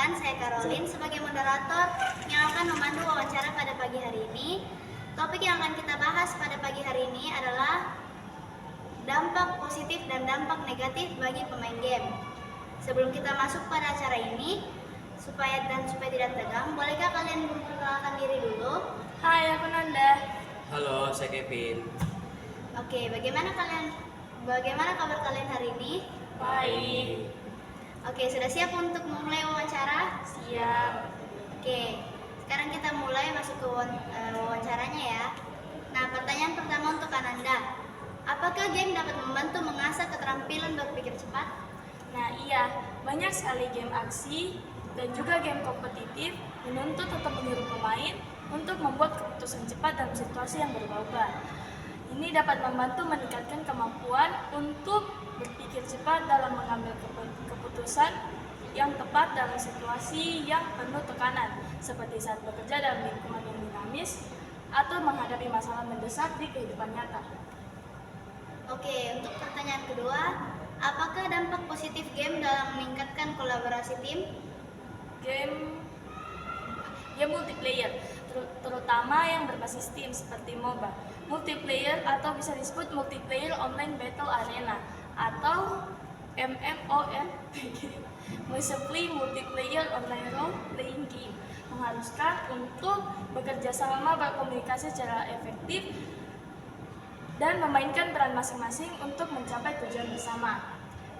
Perkenalkan, saya Caroline sebagai moderator yang akan memandu wawancara pada pagi hari ini. Topik yang akan kita bahas pada pagi hari ini adalah dampak positif dan dampak negatif bagi pemain game. Sebelum kita masuk pada acara ini, supaya tidak tegang, bolehkah kalian memperkenalkan diri dulu? Hai, aku Nanda. Halo, saya Kevin. Oke, bagaimana kabar kalian hari ini? Baik. Oke, sudah siap untuk memulai wawancara? Siap. Oke, sekarang kita mulai masuk ke wawancaranya ya. Nah, pertanyaan pertama untuk Ananda. Apakah game dapat membantu mengasah keterampilan berpikir cepat? Nah iya, banyak sekali game aksi dan juga game kompetitif menuntut atau menyuruh pemain untuk membuat keputusan cepat dalam situasi yang berubah-ubah. Ini dapat membantu meningkatkan kemampuan untuk berpikir cepat dalam mengambil keputusan yang tepat dalam situasi yang penuh tekanan, seperti saat bekerja dalam lingkungan yang dinamis atau menghadapi masalah mendesak di kehidupan nyata. Oke, untuk pertanyaan kedua, apakah dampak positif game dalam meningkatkan kolaborasi tim? Game multiplayer, terutama yang berbasis tim seperti MOBA, multiplayer atau bisa disebut multiplayer online battle arena atau MMORPG, basically multiplayer online role playing game, mengharuskan untuk bekerja sama, berkomunikasi secara efektif dan memainkan peran masing-masing untuk mencapai tujuan bersama.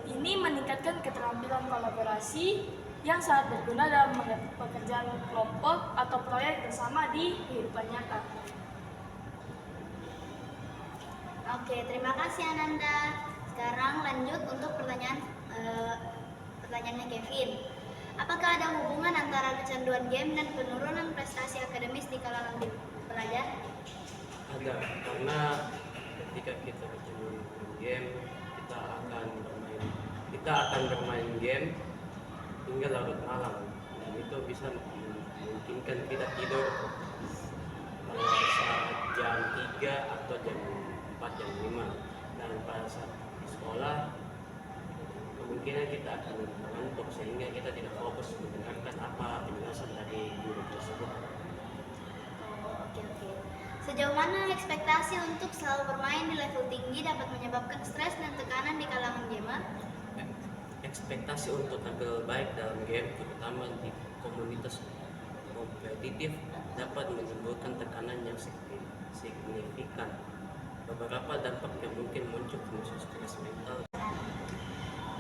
Ini meningkatkan keterampilan kolaborasi yang sangat berguna dalam pekerjaan kelompok atau proyek bersama di kehidupan nyata. Oke, terima kasih Ananda. Sekarang lanjut untuk pertanyaannya Kevin. Apakah ada hubungan antara kecanduan game dan penurunan prestasi akademis di kalangan pelajar? Ada, karena ketika kita bermain game, kita akan bermain game hingga larut malam, dan itu bisa memungkinkan kita tidur saat jam 3 atau jam 4, jam 5, dan pada saat di sekolah kemungkinan kita akan mengantuk sehingga kita tidak fokus mendengarkan apa penjelasan dari guru tersebut. Oke. Sejauh mana ekspektasi untuk selalu bermain di level tinggi dapat menyebabkan stres dan tekanan di kalangan gamer? Ekspektasi untuk tampil baik dalam game, terutama di komunitas kompetitif, dapat menimbulkan tekanan yang signifikan. Beberapa dampak yang mungkin muncul termasuk stres mental.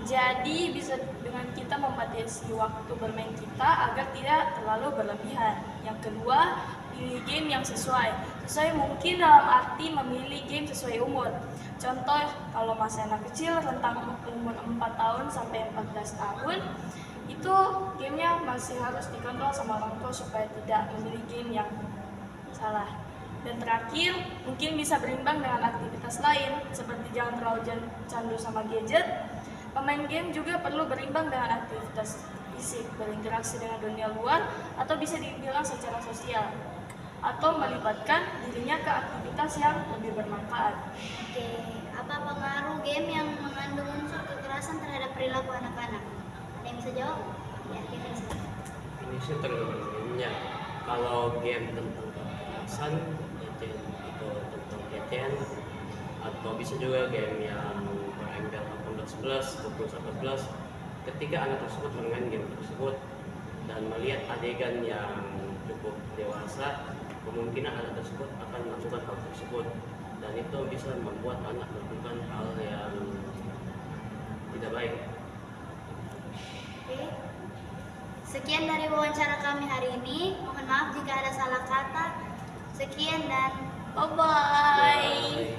Jadi bisa dengan kita membatasi waktu bermain kita agar tidak terlalu berlebihan. Yang kedua, pilih game yang sesuai. Sesuai mungkin dalam arti memilih game sesuai umur. Contoh, kalau masih anak kecil rentang umur 4 tahun sampai 14 tahun, itu gamenya masih harus dikontrol sama orang tua supaya tidak memilih game yang salah. Dan terakhir, mungkin bisa berimbang dengan aktivitas lain, seperti jangan terlalu candu sama gadget. Pemain game juga perlu berimbang dengan aktivitas fisik, berinteraksi dengan dunia luar, atau bisa dibilang secara sosial, atau melibatkan dirinya ke aktivitas yang lebih bermanfaat. Oke, apa pengaruh game yang mengandung unsur kekerasan terhadap perilaku anak-anak? Ada yang bisa jawab? Ya, Kevin silakan. Ini sih tergantung gamenya. Kalau game tentang kekerasan, itu tentang keten, atau bisa juga game yang berengkel 18+, 21+. Ketika anak tersebut bermain game tersebut dan melihat adegan yang cukup dewasa, kemungkinan anak tersebut akan melakukan hal tersebut, dan itu bisa membuat anak melakukan hal yang tidak baik. Oke. Sekian dari wawancara kami hari ini. Mohon maaf jika ada salah kata. Sekian dan bye-bye. Bye.